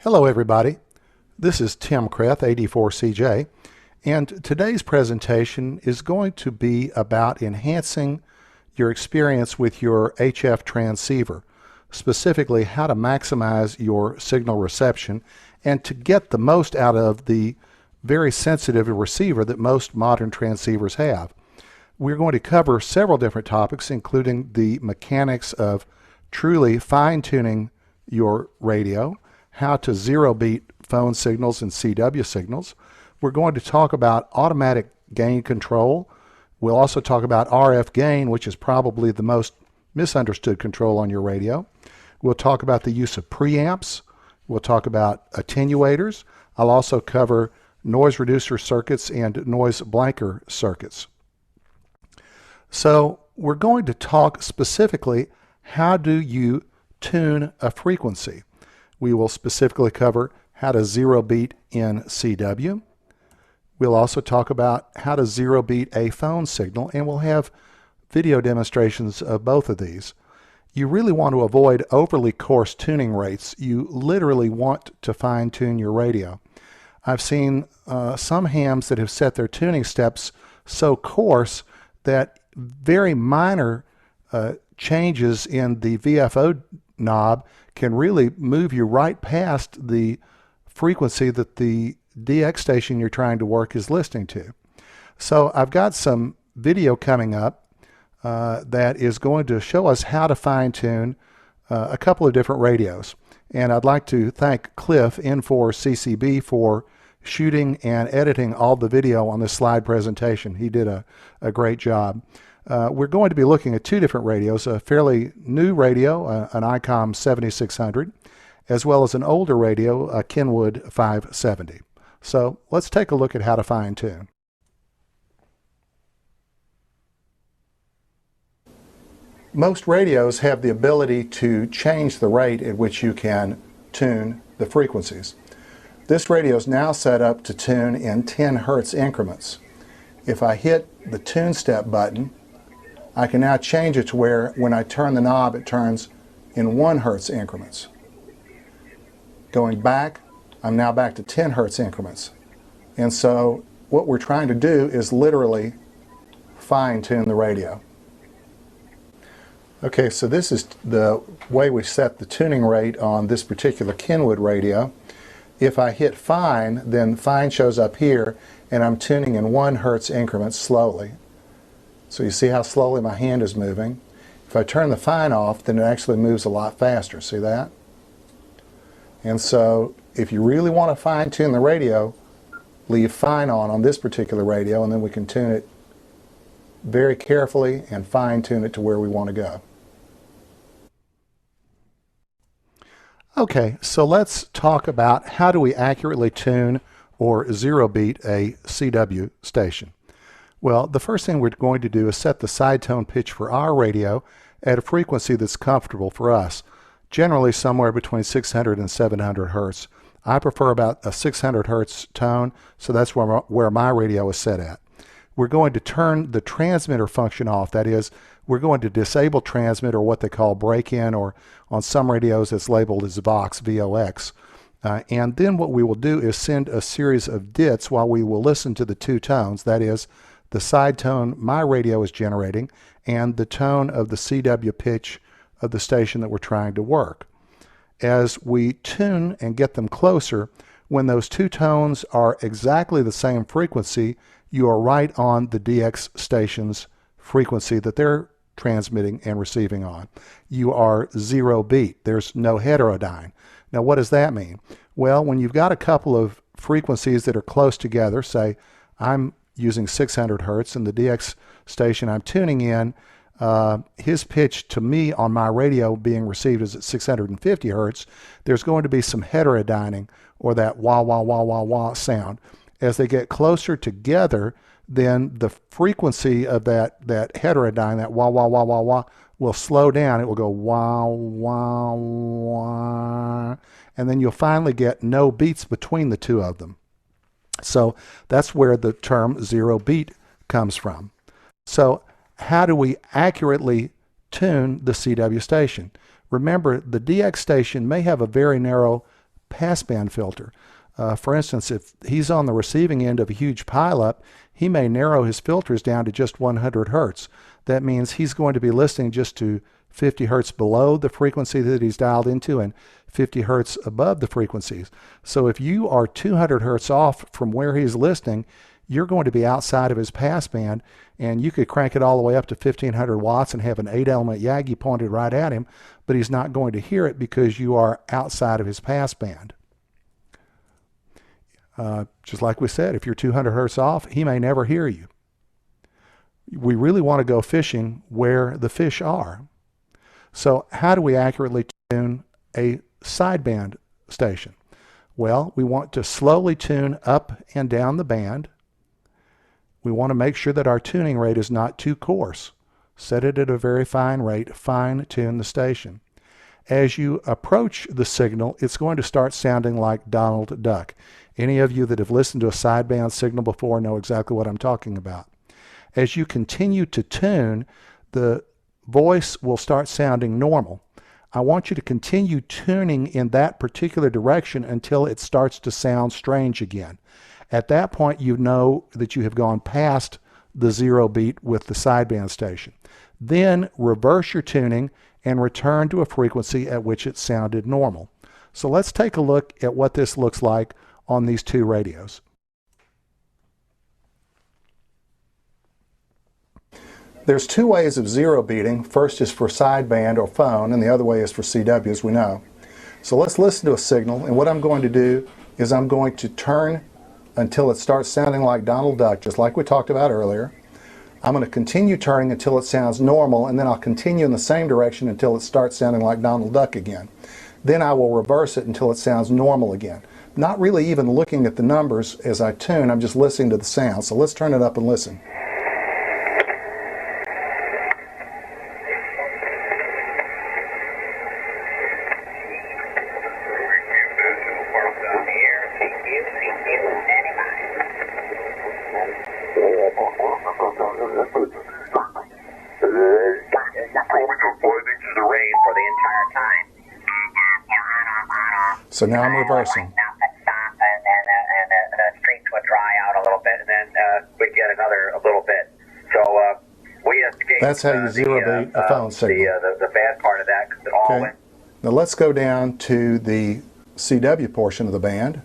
Hello everybody, this is Tim Kreth, AD4CJ, and today's presentation is going to be about enhancing your experience with your HF transceiver, specifically how to maximize your signal reception and to get the most out of the very sensitive receiver that most modern transceivers have. We're going to cover several different topics, including the mechanics of truly fine-tuning your radio, how to zero beat phone signals and CW signals. We're going to talk about automatic gain control. We'll also talk about RF gain, which is probably the most misunderstood control on your radio. We'll talk about the use of preamps. We'll talk about attenuators. I'll also cover noise reducer circuits and noise blanker circuits. So we're going to talk specifically, how do you tune a frequency? We will specifically cover how to zero beat in CW. We'll also talk about how to zero beat a phone signal, and we'll have video demonstrations of both of these. You really want to avoid overly coarse tuning rates. You literally want to fine tune your radio. I've seen some hams that have set their tuning steps so coarse that very minor changes in the VFO knob can really move you right past the frequency that the DX station you're trying to work is listening to. So I've got some video coming up that is going to show us how to fine-tune a couple of different radios. And I'd like to thank Cliff N4CCB for shooting and editing all the video on this slide presentation. He did a great job. We're going to be looking at two different radios, a fairly new radio, an ICOM 7600, as well as an older radio, a Kenwood 570. So let's take a look at how to fine tune. Most radios have the ability to change the rate at which you can tune the frequencies. This radio is now set up to tune in 10 Hertz increments. If I hit the tune step button, I can now change it to where when I turn the knob it turns in 1 Hertz increments. Going back, I'm now back to 10 Hertz increments. And so what we're trying to do is literally fine-tune the radio. Okay, so this is the way we set the tuning rate on this particular Kenwood radio. If I hit fine, then fine shows up here, and I'm tuning in 1 Hertz increments slowly. So you see how slowly my hand is moving. If I turn the fine off, then it actually moves a lot faster. See that? And so if you really want to fine tune the radio, leave fine on this particular radio, and then we can tune it very carefully and fine tune it to where we want to go. Okay, so let's talk about how do we accurately tune or zero beat a CW station. Well, the first thing we're going to do is set the side tone pitch for our radio at a frequency that's comfortable for us, generally somewhere between 600 and 700 Hertz. I prefer about a 600 Hertz tone, so that's where my radio is set at. We're going to turn the transmitter function off. That is, we're going to disable transmit, or what they call break-in, or on some radios it's labeled as Vox, VOX. And then what we will do is send a series of dits while we will listen to the two tones. That is, the side tone my radio is generating and the tone of the CW pitch of the station that we're trying to work. As we tune and get them closer, when those two tones are exactly the same frequency, you are right on the DX station's frequency that they're transmitting and receiving on. You are zero beat. There's no heterodyne. Now what does that mean? Well, when you've got a couple of frequencies that are close together, say I'm using 600 Hertz and the DX station I'm tuning in, his pitch to me on my radio being received is at 650 Hertz, there's going to be some heterodyning, or that wah wah wah wah wah sound. As they get closer together, then the frequency of that heterodyne, that wah wah wah wah wah, will slow down. It will go wah wah wah, and then you'll finally get no beats between the two of them. So that's where the term zero beat comes from. So how do we accurately tune the CW station? Remember, the DX station may have a very narrow passband filter. For instance, if he's on the receiving end of a huge pileup, he may narrow his filters down to just 100 hertz. That means he's going to be listening just to 50 hertz below the frequency that he's dialed into and 50 hertz above the frequencies. So if you are 200 hertz off from where he's listening, you're going to be outside of his passband, and you could crank it all the way up to 1500 watts and have an 8-element Yagi pointed right at him, but he's not going to hear it because you are outside of his passband. Just like we said, if you're 200 hertz off, he may never hear you. We really want to go fishing where the fish are. So how do we accurately tune a sideband station? Well, we want to slowly tune up and down the band. We want to make sure that our tuning rate is not too coarse. Set it at a very fine rate, fine tune the station. As you approach the signal, it's going to start sounding like Donald Duck. Any of you that have listened to a sideband signal before know exactly what I'm talking about. As you continue to tune, the voice will start sounding normal. I want you to continue tuning in that particular direction until it starts to sound strange again. At that point, you know that you have gone past the 0 beat with the sideband station. Then reverse your tuning and return to a frequency at which it sounded normal. So let's take a look at what this looks like on these two radios. There's two ways of 0 beating. First is for sideband or phone, and the other way is for CW, as we know. So let's listen to a signal, and what I'm going to do is I'm going to turn until it starts sounding like Donald Duck, just like we talked about earlier. I'm going to continue turning until it sounds normal, and then I'll continue in the same direction until it starts sounding like Donald Duck again. Then I will reverse it until it sounds normal again. Not really even looking at the numbers as I tune, I'm just listening to the sound. So let's turn it up and listen. So now I'm reversing. And the streets would dry out a little bit, and then we'd get a little bit. So we escaped. That's how you 0 beat a phone signal. The bad part of that, because it all went. Now let's go down to the CW portion of the band.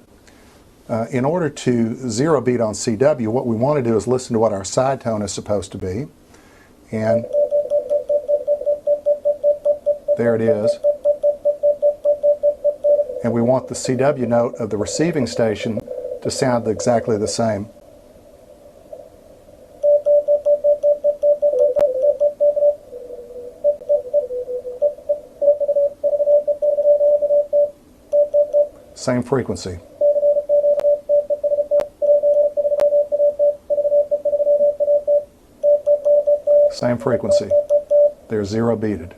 In order to 0 beat on CW, what we want to do is listen to what our side tone is supposed to be. And there it is. And we want the CW note of the receiving station to sound exactly the same. Same frequency. Same frequency. They're 0 beated.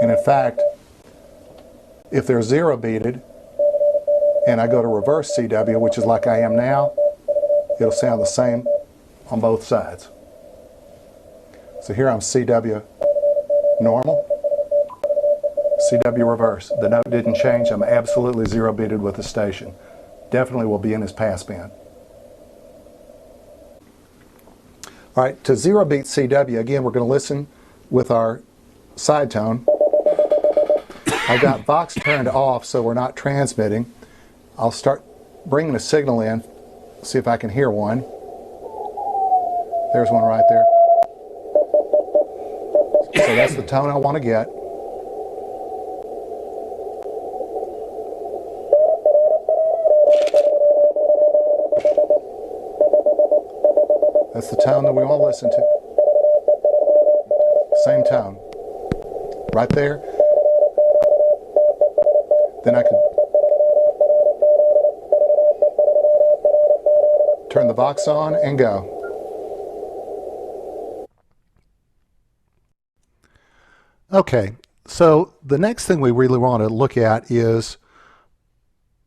And in fact, if they're 0 beated and I go to reverse CW, which is like I am now, it'll sound the same on both sides. So here I'm CW normal, CW reverse. The note didn't change. I'm absolutely 0 beated with the station. Definitely will be in his passband. All right, to 0 beat CW, again, we're going to listen with our side tone. I've got Vox turned off, so we're not transmitting. I'll start bringing a signal in, see if I can hear one. There's one right there. So that's the tone I want to get. That's the tone that we want to listen to. Same tone. Right there. Then I could turn the Vox on and go. Okay, so the next thing we really want to look at is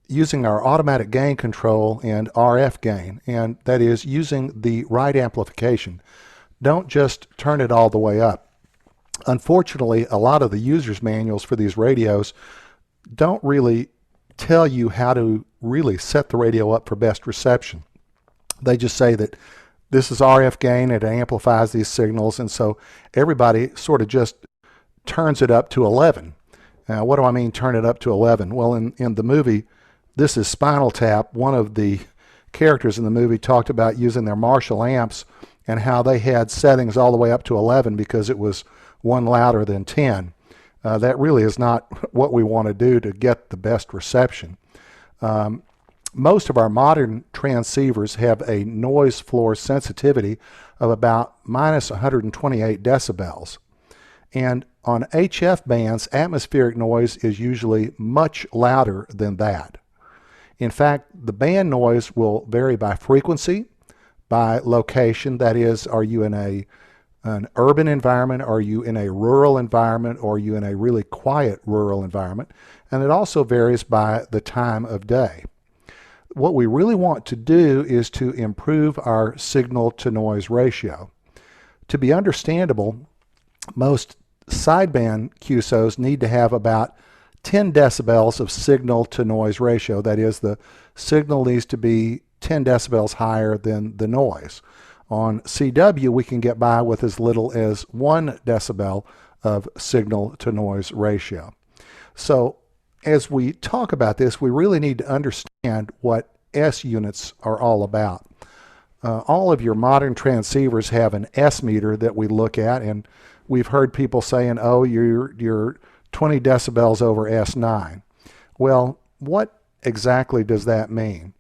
using our automatic gain control and RF gain, and that is using the right amplification. Don't just turn it all the way up. Unfortunately, a lot of the user's manuals for these radios don't really tell you how to really set the radio up for best reception. They just say that this is RF gain, it amplifies these signals, and so everybody sort of just turns it up to 11. What do I mean turn it up to 11? Well, in the movie, This is Spinal Tap, one of the characters in the movie talked about using their Marshall amps and how they had settings all the way up to 11 because it was one louder than 10. That really is not what we want to do to get the best reception. Most of our modern transceivers have a noise floor sensitivity of about minus 128 decibels. And on HF bands, atmospheric noise is usually much louder than that. In fact, the band noise will vary by frequency, by location. That is, are you in an urban environment, are you in a rural environment, or are you in a really quiet rural environment? And it also varies by the time of day. What we really want to do is to improve our signal-to-noise ratio. To be understandable, most sideband QSOs need to have about 10 decibels of signal-to-noise ratio. That is, the signal needs to be 10 decibels higher than the noise. On CW, we can get by with as little as 1 decibel of signal-to-noise ratio. So as we talk about this, we really need to understand what S units are all about. All of your modern transceivers have an S meter that we look at, and we've heard people saying, oh, you're 20 decibels over S9. Well, what exactly does that mean?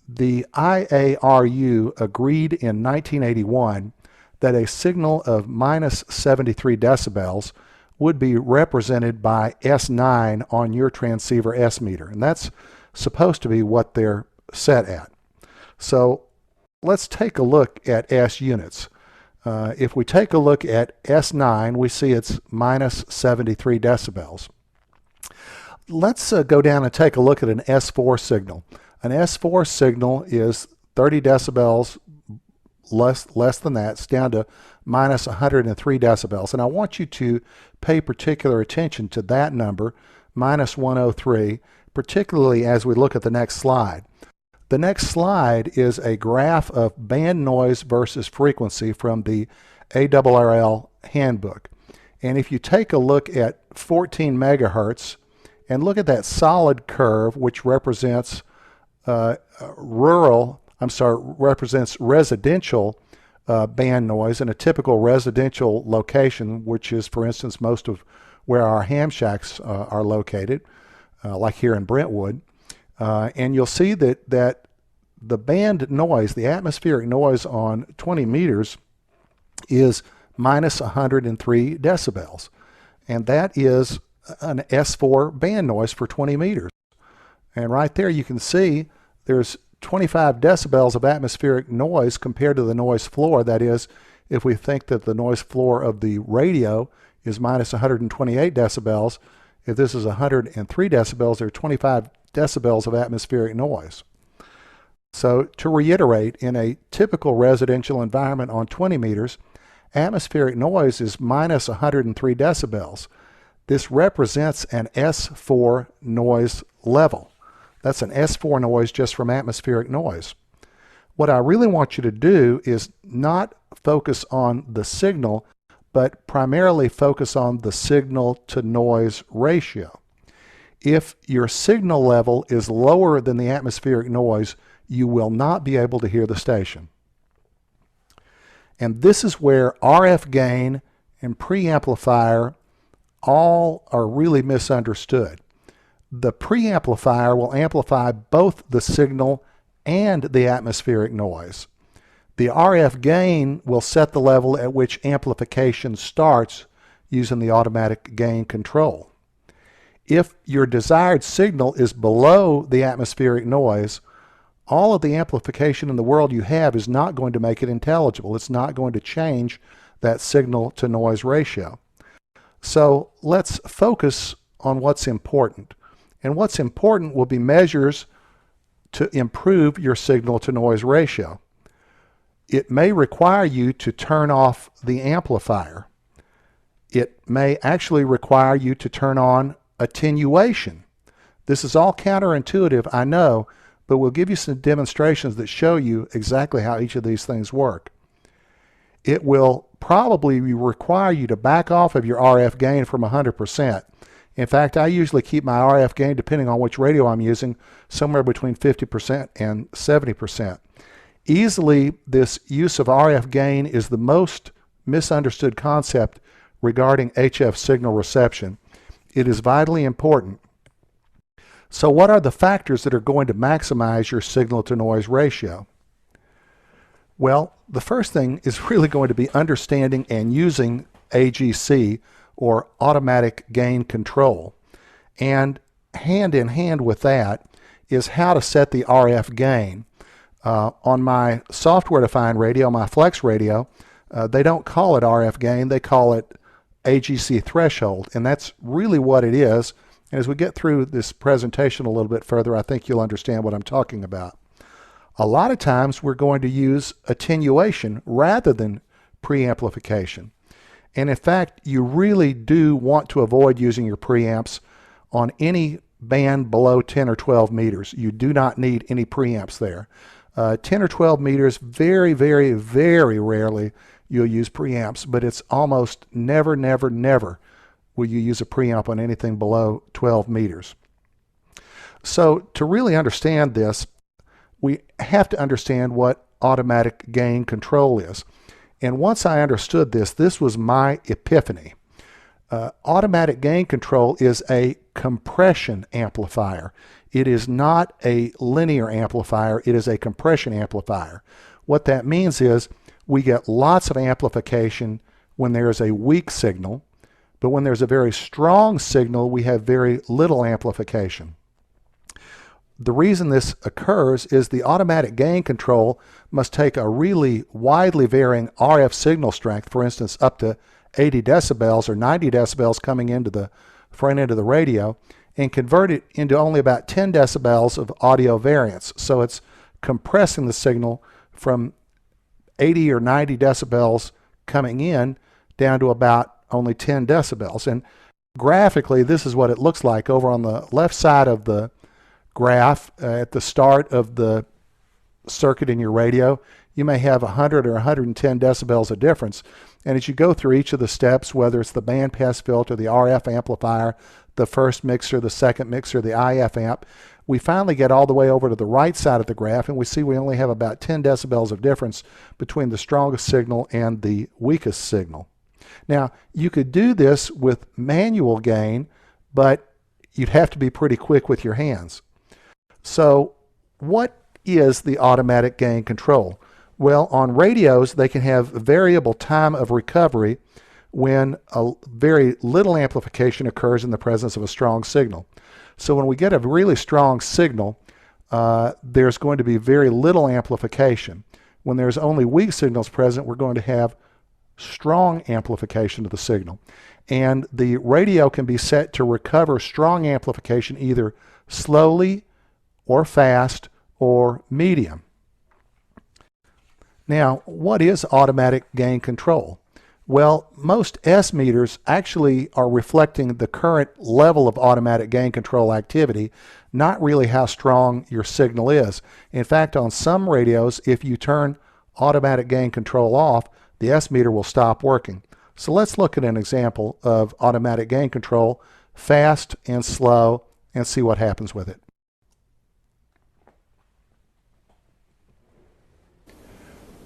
The IARU agreed in 1981 that a signal of minus 73 decibels would be represented by S9 on your transceiver S meter, and that's supposed to be what they're set at. So let's take a look at S units. If we take a look at S9, we see it's minus 73 decibels. Let's go down and take a look at an S4 signal. An S4 signal is 30 decibels less than that. It's down to minus 103 decibels. And I want you to pay particular attention to that number, minus 103, particularly as we look at the next slide. The next slide is a graph of band noise versus frequency from the ARRL handbook. And if you take a look at 14 megahertz and look at that solid curve, which represents residential band noise in a typical residential location, which is, for instance, most of where our ham shacks are located, like here in Brentwood. And you'll see that the band noise, the atmospheric noise on 20 meters is minus 103 decibels. And that is an S4 band noise for 20 meters. And right there you can see there's 25 decibels of atmospheric noise compared to the noise floor. That is, if we think that the noise floor of the radio is minus 128 decibels, if this is 103 decibels, there are 25 decibels of atmospheric noise. So to reiterate, in a typical residential environment on 20 meters, atmospheric noise is minus 103 decibels. This represents an S4 noise level. That's an S4 noise just from atmospheric noise. What I really want you to do is not focus on the signal, but primarily focus on the signal-to-noise ratio. If your signal level is lower than the atmospheric noise, you will not be able to hear the station. And this is where RF gain and preamplifier all are really misunderstood. The preamplifier will amplify both the signal and the atmospheric noise. The RF gain will set the level at which amplification starts using the automatic gain control. If your desired signal is below the atmospheric noise, all of the amplification in the world you have is not going to make it intelligible. It's not going to change that signal-to-noise ratio. So let's focus on what's important. And what's important will be measures to improve your signal-to-noise ratio. It may require you to turn off the amplifier. It may actually require you to turn on attenuation. This is all counterintuitive, I know, but we'll give you some demonstrations that show you exactly how each of these things work. It will probably require you to back off of your RF gain from 100%. In fact, I usually keep my RF gain, depending on which radio I'm using, somewhere between 50% and 70%. Easily, this use of RF gain is the most misunderstood concept regarding HF signal reception. It is vitally important. So what are the factors that are going to maximize your signal-to-noise ratio? Well, the first thing is really going to be understanding and using AGC, or automatic gain control. And hand in hand with that is how to set the RF gain. On my software-defined radio, my Flex radio, they don't call it RF gain, they call it AGC threshold, and that's really what it is. And as we get through this presentation a little bit further, I think you'll understand what I'm talking about. A lot of times we're going to use attenuation rather than preamplification. And in fact, you really do want to avoid using your preamps on any band below 10 or 12 meters. You do not need any preamps there. 10 or 12 meters, very, very, very rarely you'll use preamps, but it's almost never, never, never will you use a preamp on anything below 12 meters. So to really understand this, we have to understand what automatic gain control is. And once I understood this, this was my epiphany. Automatic gain control is a compression amplifier. It is not a linear amplifier, it is a compression amplifier. What that means is we get lots of amplification when there is a weak signal, but when there's a very strong signal, we have very little amplification. The reason this occurs is the automatic gain control must take a really widely varying RF signal strength, for instance up to 80 decibels or 90 decibels coming into the front end of the radio, and convert it into only about 10 decibels of audio variance. So it's compressing the signal from 80 or 90 decibels coming in down to about only 10 decibels. And graphically, this is what it looks like. Over on the left side of the graph, at the start of the circuit in your radio, you may have 100 or 110 decibels of difference. And as you go through each of the steps, whether it's the bandpass filter, the RF amplifier, the first mixer, the second mixer, the IF amp, we finally get all the way over to the right side of the graph, and we see we only have about 10 decibels of difference between the strongest signal and the weakest signal. Now, you could do this with manual gain, but you'd have to be pretty quick with your hands. So what is the automatic gain control? Well, on radios, they can have variable time of recovery when a very little amplification occurs in the presence of a strong signal. So when we get a really strong signal, there's going to be very little amplification. When there's only weak signals present, we're going to have strong amplification of the signal. And the radio can be set to recover strong amplification either slowly or fast or medium. Now, what is automatic gain control? Well, most S meters actually are reflecting the current level of automatic gain control activity, not really how strong your signal is. In fact, on some radios, if you turn automatic gain control off, the S meter will stop working. So let's look at an example of automatic gain control, fast and slow, and see what happens with it.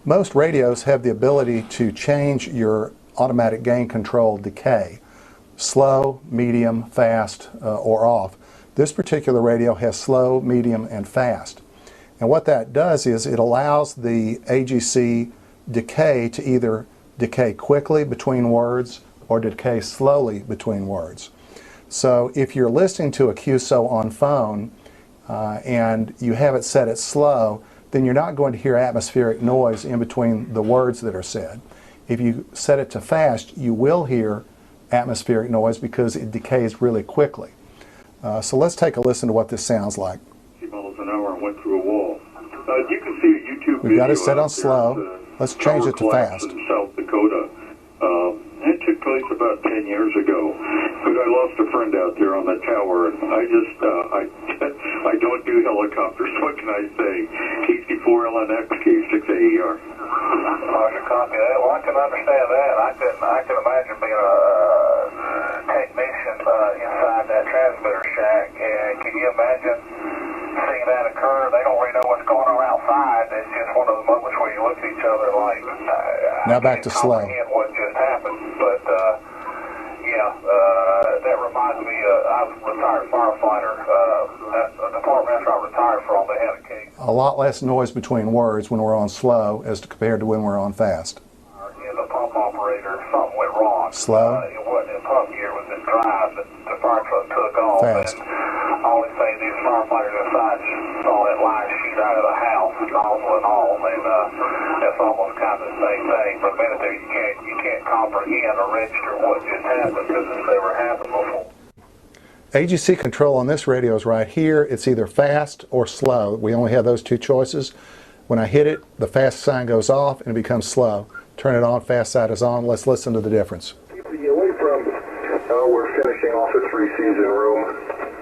Most radios have the ability to change your automatic gain control decay, slow, medium, fast, or off. This particular radio has slow, medium, and fast. And what that does is it allows the AGC decay to either decay quickly between words or decay slowly between words. So if you're listening to a QSO on phone and you have it set at slow, then you're not going to hear atmospheric noise in between the words that are said. If you set it to fast, you will hear atmospheric noise because it decays really quickly. So let's take a listen to what this sounds like. Miles an hour and went through a wall. You can see a YouTube We've got it video set on out there slow. of the Let's change it to tower collapse fast. in South Dakota. It took place about 10 years ago. But I lost a friend out there on the tower, and I don't do helicopters. What can I say? KC4LNX, K6AER. Roger, copy that. Well, I can understand that. I can imagine being a technician inside that transmitter shack. And can you imagine seeing that occur? They don't really know what's going on outside. It's just one of the moments where you look at each other like, Now back to slow. What just happened? But that reminds me. I was a retired firefighter. The department after I retired from, they had a case. A lot less noise between words when we're on slow as compared to when we're on fast. The pump operator, something went wrong. Slow. It wasn't in pump gear, it was in drive. The fire truck took off. Fast. And I only say these firefighters inside saw that line shoot out of the house, nozzle and all, and that's almost kind of the same thing. For a minute there, you can't comprehend or register what just happened because it's never happened before. AGC control on this radio is right here. It's either fast or slow. We only have those two choices. When I hit it, the fast sign goes off and it becomes slow. Turn it on, fast side is on. Let's listen to the difference. Away from, we're finishing off a 3-season room,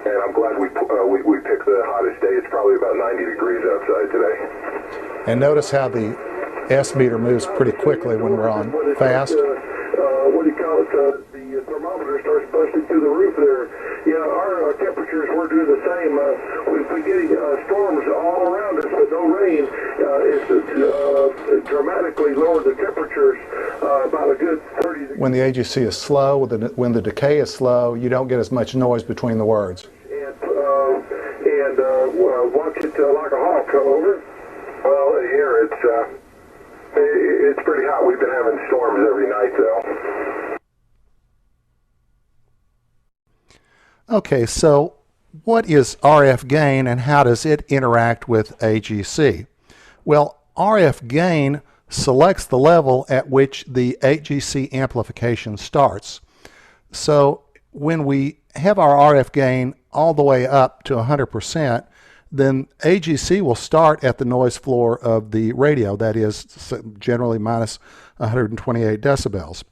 and I'm glad we picked the hottest day. It's probably about 90 degrees outside today. And notice how the S meter moves pretty quickly when we're on fast. What do you call it? The thermometer starts busting through the roof there. Yeah, our temperatures were doing the same. We've been getting storms all around us, but no rain. It's dramatically lowered the temperatures about a good 30 degrees. When the AGC is slow, when the decay is slow, you don't get as much noise between the words. And watch it like a hawk come over. Well, here it's pretty hot. We've been having storms every night, though. Okay, so what is RF gain and how does it interact with AGC? Well, RF gain selects the level at which the AGC amplification starts. So when we have our RF gain all the way up to 100%, then AGC will start at the noise floor of the radio, that is generally minus 128 decibels.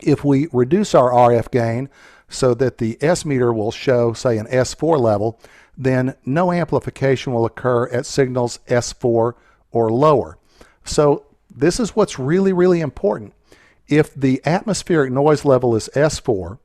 If we reduce our RF gain so that the S meter will show, say, an S4 level, then no amplification will occur at signals S4 or lower. So this is what's really, really important. If the atmospheric noise level is S4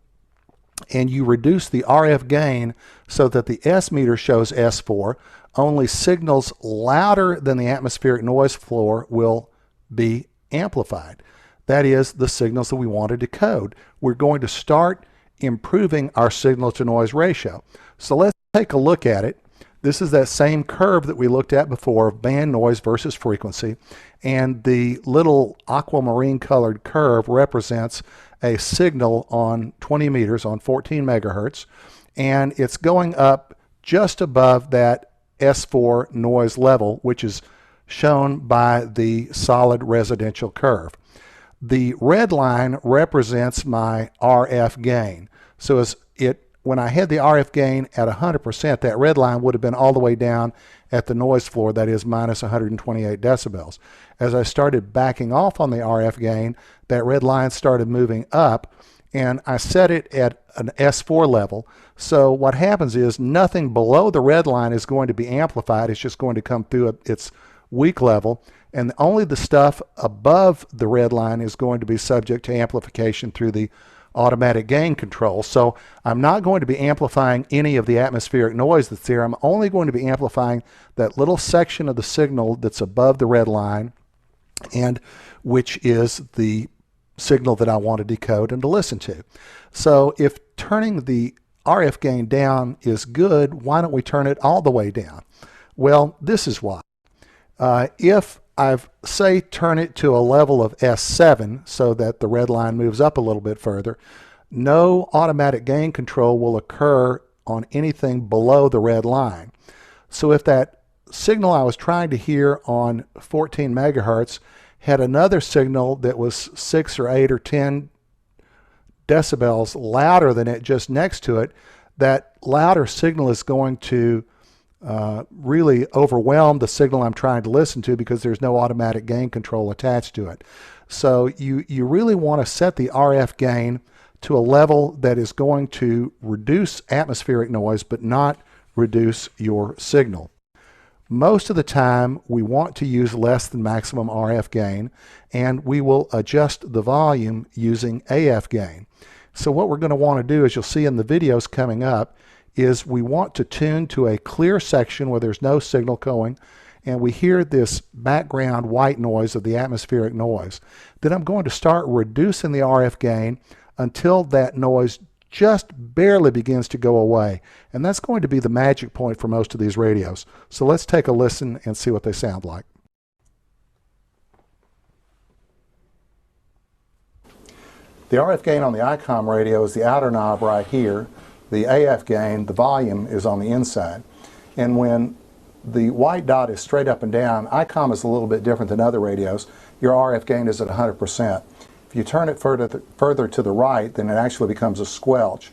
and you reduce the RF gain so that the S meter shows S4, only signals louder than the atmospheric noise floor will be amplified. That is, the signals that we want to decode. We're going to start improving our signal to noise ratio. So let's take a look at it. This is that same curve that we looked at before of band noise versus frequency, and the little aquamarine colored curve represents a signal on 20 meters on 14 megahertz, and it's going up just above that S4 noise level, which is shown by the solid residential curve. The red line represents my RF gain. So when I had the RF gain at 100%, that red line would have been all the way down at the noise floor, that is minus 128 decibels. As I started backing off on the RF gain, that red line started moving up, and I set it at an S4 level. So what happens is nothing below the red line is going to be amplified. It's just going to come through its weak level, and only the stuff above the red line is going to be subject to amplification through the automatic gain control. So I'm not going to be amplifying any of the atmospheric noise that's there. I'm only going to be amplifying that little section of the signal that's above the red line, and which is the signal that I want to decode and to listen to. So if turning the RF gain down is good, why don't we turn it all the way down? Well, this is why. If I've, say, turn it to a level of S7 so that the red line moves up a little bit further, no automatic gain control will occur on anything below the red line. So if that signal I was trying to hear on 14 megahertz had another signal that was 6 or 8 or 10 decibels louder than it just next to it, that louder signal is going to really overwhelm the signal I'm trying to listen to because there's no automatic gain control attached to it. So you really want to set the RF gain to a level that is going to reduce atmospheric noise but not reduce your signal. Most of the time we want to use less than maximum RF gain, and we will adjust the volume using AF gain. So what we're going to want to do, as you'll see in the videos coming up, is we want to tune to a clear section where there's no signal going, and we hear this background white noise of the atmospheric noise. Then I'm going to start reducing the RF gain until that noise just barely begins to go away. And that's going to be the magic point for most of these radios. So let's take a listen and see what they sound like. The RF gain on the ICOM radio is the outer knob right here. The AF gain, the volume, is on the inside. And when the white dot is straight up and down, ICOM is a little bit different than other radios. Your RF gain is at 100%. If you turn it further to the right, then it actually becomes a squelch.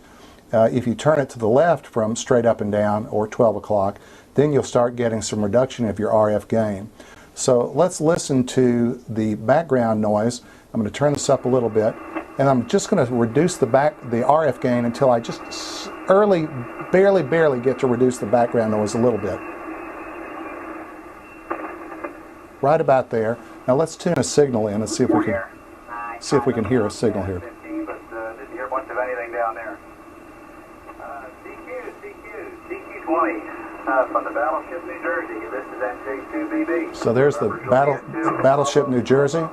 If you turn it to the left from straight up and down, or 12 o'clock, then you'll start getting some reduction of your RF gain. So let's listen to the background noise. I'm going to turn this up a little bit, and I'm just going to reduce the RF gain until I just barely get to reduce the background noise a little bit. Right about there. Now let's tune a signal in and see if we can hear a signal here. Didn't hear much of anything down there. CQ20 from the Battleship, New Jersey. This is NJ2BB. So there's the Battleship, New Jersey,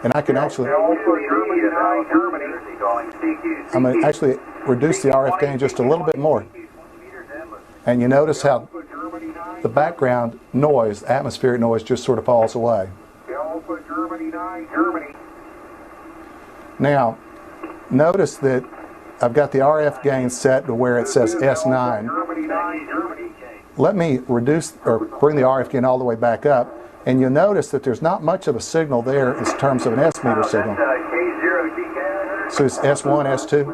and I can actually, I'm going to actually reduce the RF gain just a little bit more. And you notice how the background noise, atmospheric noise, just sort of falls away. Now, notice that I've got the RF gain set to where it says S9. Let me reduce or bring the RF gain all the way back up, and you'll notice that there's not much of a signal there in terms of an S meter signal. So it's S1, S2.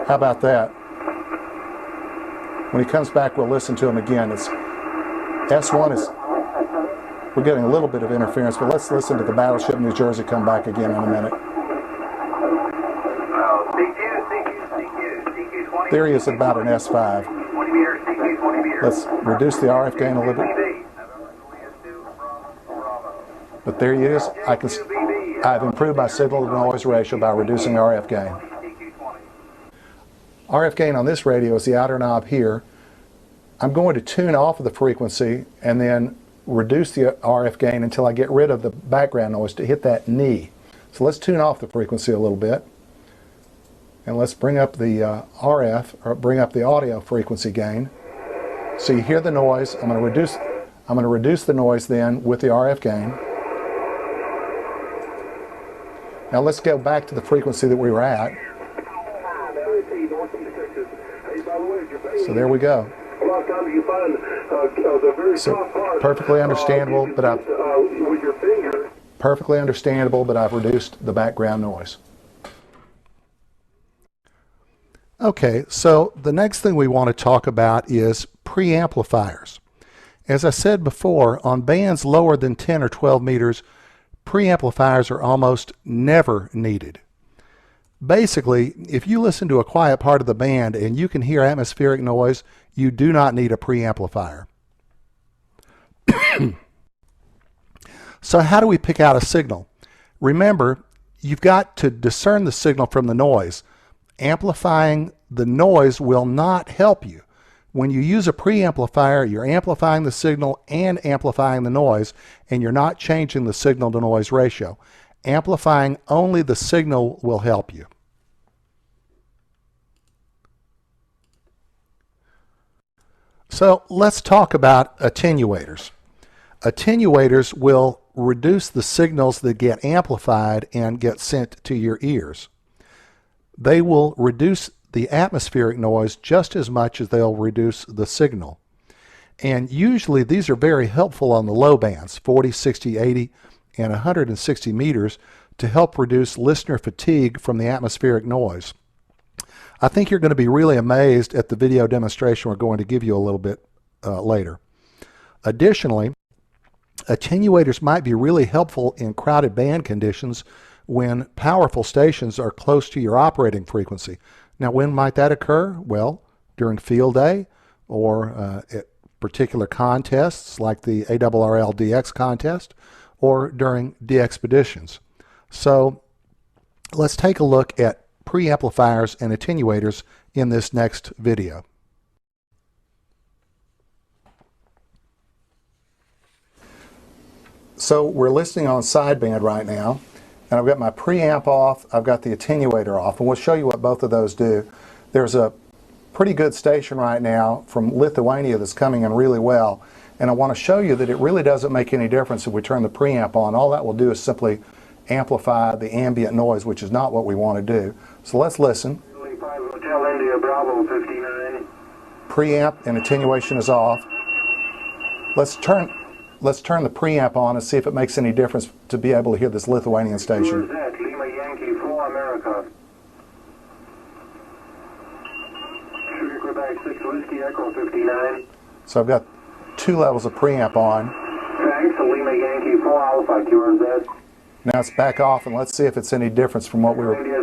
How about that? When he comes back, we'll listen to him again. It's S1 is, we're getting a little bit of interference, but let's listen to the Battleship, New Jersey come back again in a minute. There he is at about an S5. Let's reduce the RF gain a little bit. But there he is. I've improved my signal to noise ratio by reducing RF gain. RF gain on this radio is the outer knob here. I'm going to tune off of the frequency and then reduce the RF gain until I get rid of the background noise to hit that knee. So let's tune off the frequency a little bit, and let's bring up the RF, or bring up the audio frequency gain. So you hear the noise. I'm going to reduce the noise then with the RF gain. Now let's go back to the frequency that we were at. So there we go. So perfectly understandable, but I've reduced the background noise. Okay, so the next thing we want to talk about is preamplifiers. As I said before, on bands lower than 10 or 12 meters, preamplifiers are almost never needed. Basically, if you listen to a quiet part of the band and you can hear atmospheric noise, you do not need a preamplifier. So how do we pick out a signal? Remember, you've got to discern the signal from the noise. Amplifying the noise will not help you. When you use a preamplifier, you're amplifying the signal and amplifying the noise, and you're not changing the signal to noise ratio. Amplifying only the signal will help you. So let's talk about attenuators. Attenuators will reduce the signals that get amplified and get sent to your ears. They will reduce the atmospheric noise just as much as they'll reduce the signal. And usually these are very helpful on the low bands, 40, 60, 80, and 160 meters, to help reduce listener fatigue from the atmospheric noise. I think you're going to be really amazed at the video demonstration we're going to give you a little bit later. Additionally, attenuators might be really helpful in crowded band conditions when powerful stations are close to your operating frequency. Now, when might that occur? Well, during field day or at particular contests like the ARRL DX contest or during DXpeditions. So let's take a look at preamplifiers and attenuators in this next video. So we're listening on sideband right now, and I've got my preamp off, I've got the attenuator off, and we'll show you what both of those do. There's a pretty good station right now from Lithuania that's coming in really well, and I want to show you that it really doesn't make any difference if we turn the preamp on. All that will do is simply amplify the ambient noise, which is not what we want to do. So let's listen. Hotel India Bravo 59. Preamp and attenuation is off. Let's turn the preamp on and see if it makes any difference to be able to hear this Lithuanian station. Lima Yankee 4 America. Sugar Quebec 6 Whiskey Echo 59. So I've got two levels of preamp on. Thanks, Lima Yankee 4 Alpha QRZ. Now it's back off, and let's see if it's any difference from what we were... India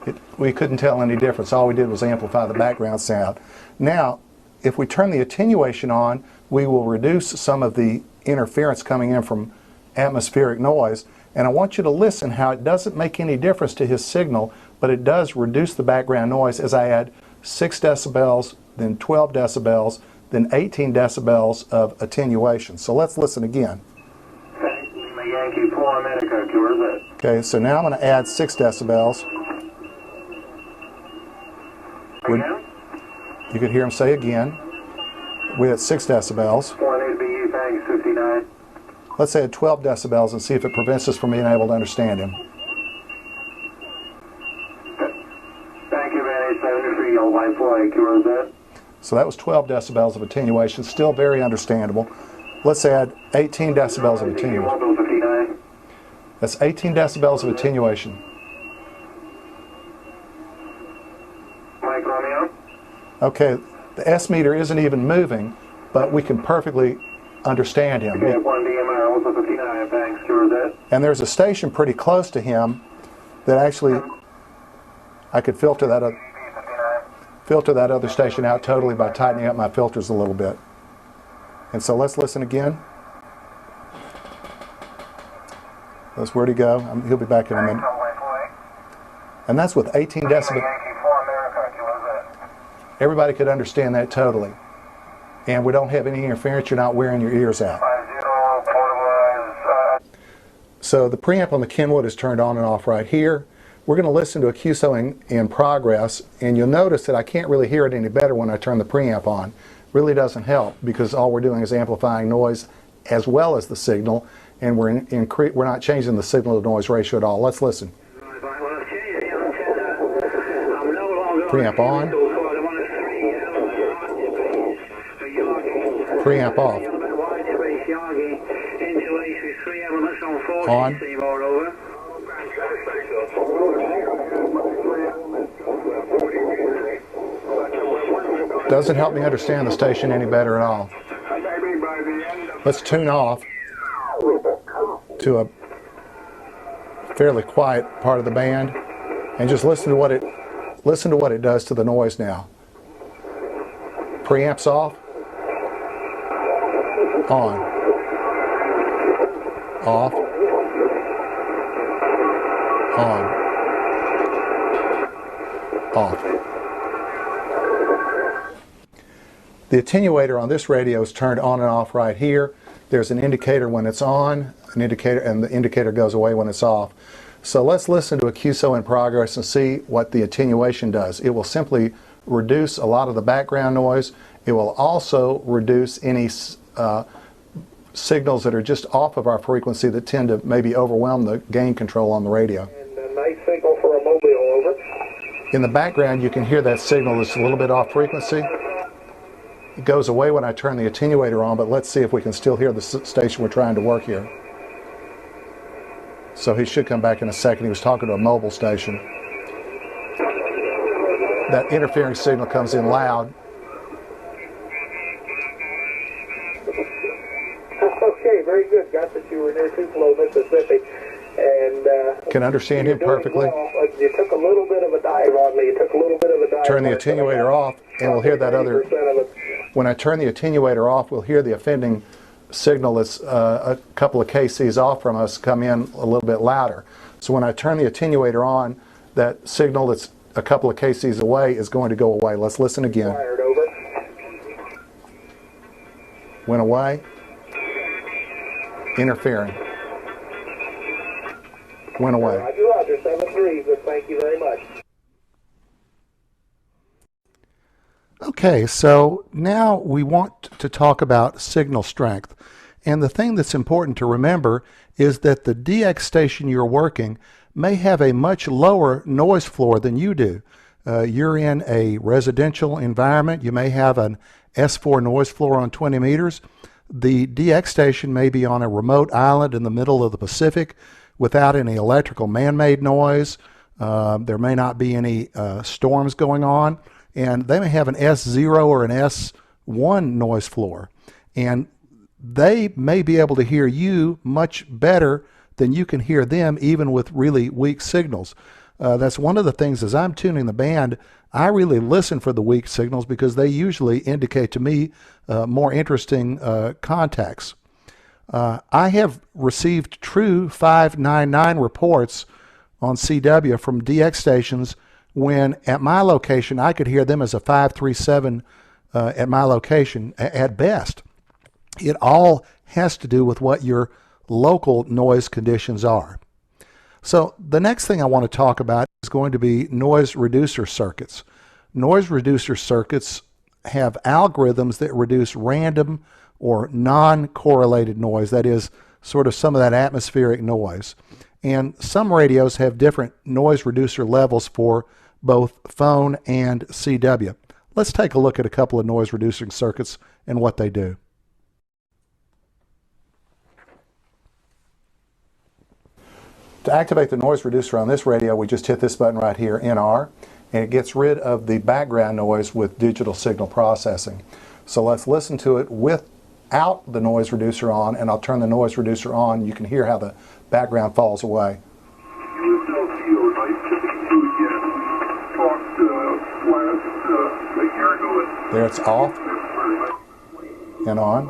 7. We couldn't tell any difference. All we did was amplify the background sound. Now, if we turn the attenuation on, we will reduce some of the interference coming in from atmospheric noise. And I want you to listen how it doesn't make any difference to his signal, but it does reduce the background noise as I add 6 decibels, then 12 decibels, then 18 decibels of attenuation. So let's listen again. Lima Yankee 4 America QRZ. Okay, so now I'm going to add 6 decibels. Again? You could hear him say again. We had 6 decibels. 1 thanks, 59. Let's add 12 decibels and see if it prevents us from being able to understand him. Thank you, man. 73 L-Y-4 QRZ. So that was 12 decibels of attenuation, still very understandable. Let's add 18 decibels of attenuation. 59. That's 18 decibels of attenuation. Mike Romeo. Okay, the S meter isn't even moving, but we can perfectly understand him. Okay, 1 DMR also 59, thanks, QRZ. And there's a station pretty close to him that actually I could filter that other station out totally by tightening up my filters a little bit. And so let's listen again. Where'd he go? He'll be back in a minute. And that's with 18 decibels. Everybody could understand that totally. And we don't have any interference. You're not wearing your ears out. So the preamp on the Kenwood is turned on and off right here. We're going to listen to a QSO in progress, and you'll notice that I can't really hear it any better when I turn the preamp on. Really doesn't help because all we're doing is amplifying noise as well as the signal, and we're not changing the signal to noise ratio at all. Let's listen. Preamp on. Preamp off. On. Doesn't help me understand the station any better at all. Let's tune off to a fairly quiet part of the band and just listen to what it does to the noise now. Preamps off. On. Off. On. Off. The attenuator on this radio is turned on and off right here. There's an indicator when it's on, and the indicator goes away when it's off. So let's listen to a QSO in progress and see what the attenuation does. It will simply reduce a lot of the background noise. It will also reduce any signals that are just off of our frequency that tend to maybe overwhelm the gain control on the radio. And a nice signal for a mobile, over. In the background you can hear that signal that's a little bit off frequency. It goes away when I turn the attenuator on, but let's see if we can still hear the station we're trying to work here. So he should come back in a second. He was talking to a mobile station. that interfering signal comes in loud. Okay, very good. Got that you were near Tupelo, Mississippi, and Can understand him perfectly. well. You took a little bit of a dive on me. You took a little bit of a dive. Turn the attenuator off, and we'll hear that other. 90% of it. When I turn the attenuator off, we'll hear the offending signal that's a couple of kcs off from us come in a little bit louder. So when I turn the attenuator on, that signal that's a couple of kcs away is going to go away. Let's listen again. Fired over. Went away. Interfering. Went away. Roger, 7-3, but thank you very much. Okay, so now we want to talk about signal strength. And the thing that's important to remember is that the DX station you're working may have a much lower noise floor than you do. You're in a residential environment. You may have an S4 noise floor on 20 meters. The DX station may be on a remote island in the middle of the Pacific without any electrical man-made noise. There may not be any storms going on. And they may have an S0 or an S1 noise floor. And they may be able to hear you much better than you can hear them, even with really weak signals. That's one of the things as I'm tuning the band, I really listen for the weak signals because they usually indicate to me more interesting contacts. I have received true 599 reports on CW from DX stations when at my location I could hear them as a 537 at my location at best. It all has to do with what your local noise conditions are. So the next thing I want to talk about is going to be noise reducer circuits. Noise reducer circuits have algorithms that reduce random or non-correlated noise, that is sort of some of that atmospheric noise. And some radios have different noise reducer levels for both phone and CW. Let's take a look at a couple of noise reducing circuits and what they do. To activate the noise reducer on this radio, we just hit this button right here, NR, and it gets rid of the background noise with digital signal processing. So let's listen to it without the noise reducer on, and I'll turn the noise reducer on. You can hear how the background falls away. There it's off and on.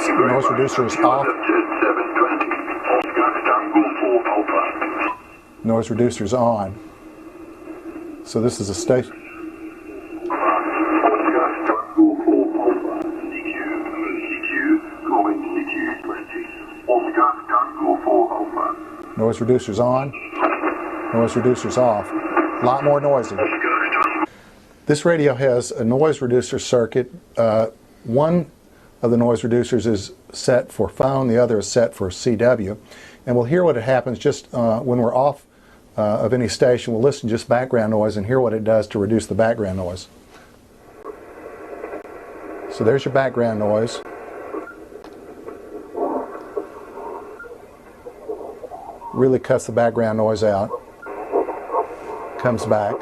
The noise reducer is off. Noise reducer is on. So this is a station. Noise reducer's on. Noise reducer's off. A lot more noisy. This radio has a noise reducer circuit. One of the noise reducers is set for phone, the other is set for CW. And we'll hear what it happens just when we're off of any station. We'll listen to just background noise and hear what it does to reduce the background noise. So there's your background noise. Really cuts the background noise out. Comes back.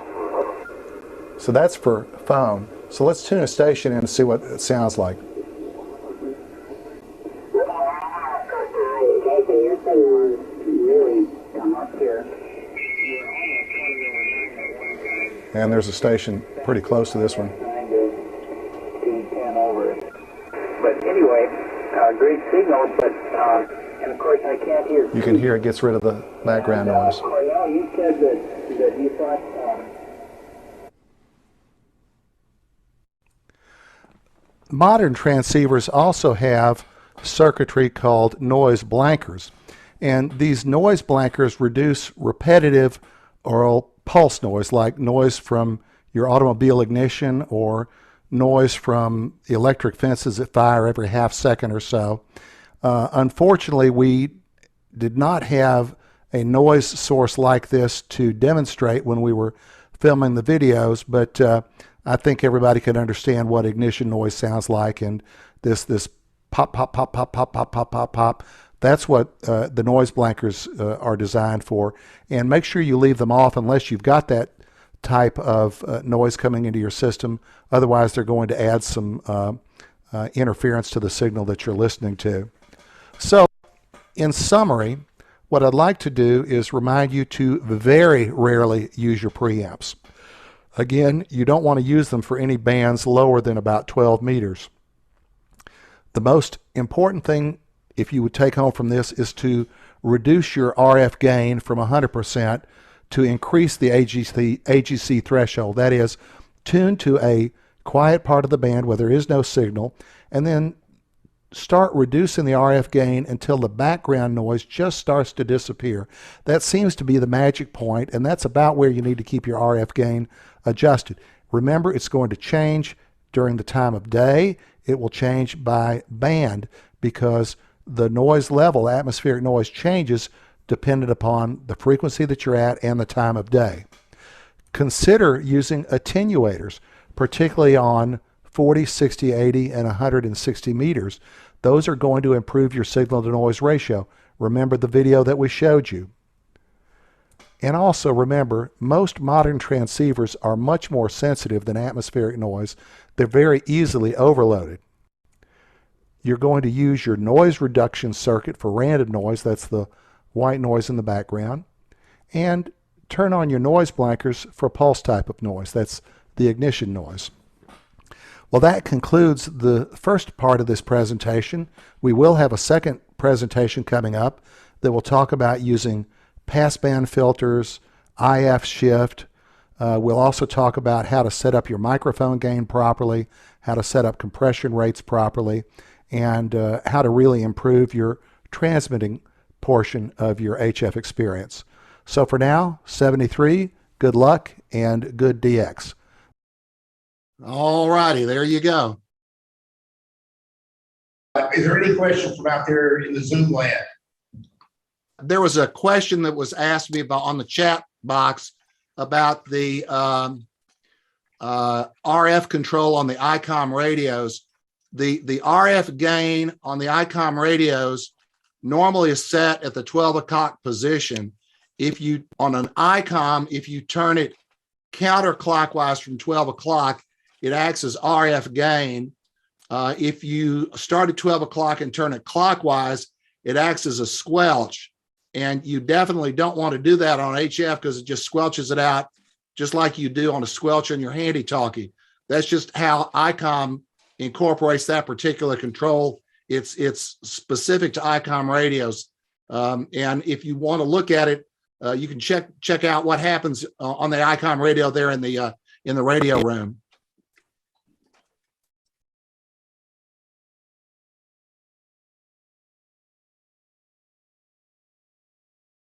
So that's for phone. So let's tune a station in and see what it sounds like. And there's a station pretty close to this one. But anyway, great signal, but and of course I can't hear. You can hear it gets rid of the background noise. Well, you said that you thought. Modern transceivers also have circuitry called noise blankers. And these noise blankers reduce repetitive or pulse noise, like noise from your automobile ignition or noise from electric fences that fire every half second or so. Unfortunately, we did not have a noise source like this to demonstrate when we were filming the videos, but I think everybody can understand what ignition noise sounds like, and this pop, pop, pop, pop, pop, pop, pop, pop, pop. That's what the noise blankers are designed for. And make sure you leave them off unless you've got that type of noise coming into your system. Otherwise, they're going to add some interference to the signal that you're listening to. So, in summary, what I'd like to do is remind you to very rarely use your preamps. Again, you don't want to use them for any bands lower than about 12 meters. The most important thing, if you would take home from this, is to reduce your RF gain from 100% to increase the AGC threshold. That is, tune to a quiet part of the band where there is no signal, and then start reducing the RF gain until the background noise just starts to disappear. That seems to be the magic point, and that's about where you need to keep your RF gain adjusted. Remember, it's going to change during the time of day. It will change by band because the noise level, atmospheric noise, changes dependent upon the frequency that you're at and the time of day. Consider using attenuators, particularly on 40, 60, 80, and 160 meters. Those are going to improve your signal to noise ratio. Remember the video that we showed you. And also remember, most modern transceivers are much more sensitive than atmospheric noise. They're very easily overloaded. You're going to use your noise reduction circuit for random noise, that's the white noise in the background, and turn on your noise blankers for pulse type of noise, that's the ignition noise. Well, that concludes the first part of this presentation. We will have a second presentation coming up that will talk about using passband filters, IF shift. We'll also talk about how to set up your microphone gain properly, how to set up compression rates properly, and how to really improve your transmitting portion of your HF experience. So for now, 73, good luck and good DX. All righty, there you go. Is there any questions from out there in the Zoom land? There was a question that was asked me about on the chat box about the RF control on the ICOM radios. The RF gain on the ICOM radios normally is set at the 12 o'clock position. If you, on an ICOM, if you turn it counterclockwise from 12 o'clock, it acts as RF gain. If you start at 12 o'clock and turn it clockwise, it acts as a squelch. And you definitely don't want to do that on HF because it just squelches it out just like you do on a squelch on your handy-talkie. That's just how ICOM incorporates that particular control. It's specific to ICOM radios. And if you want to look at it, you can check out what happens on the ICOM radio there in the radio room.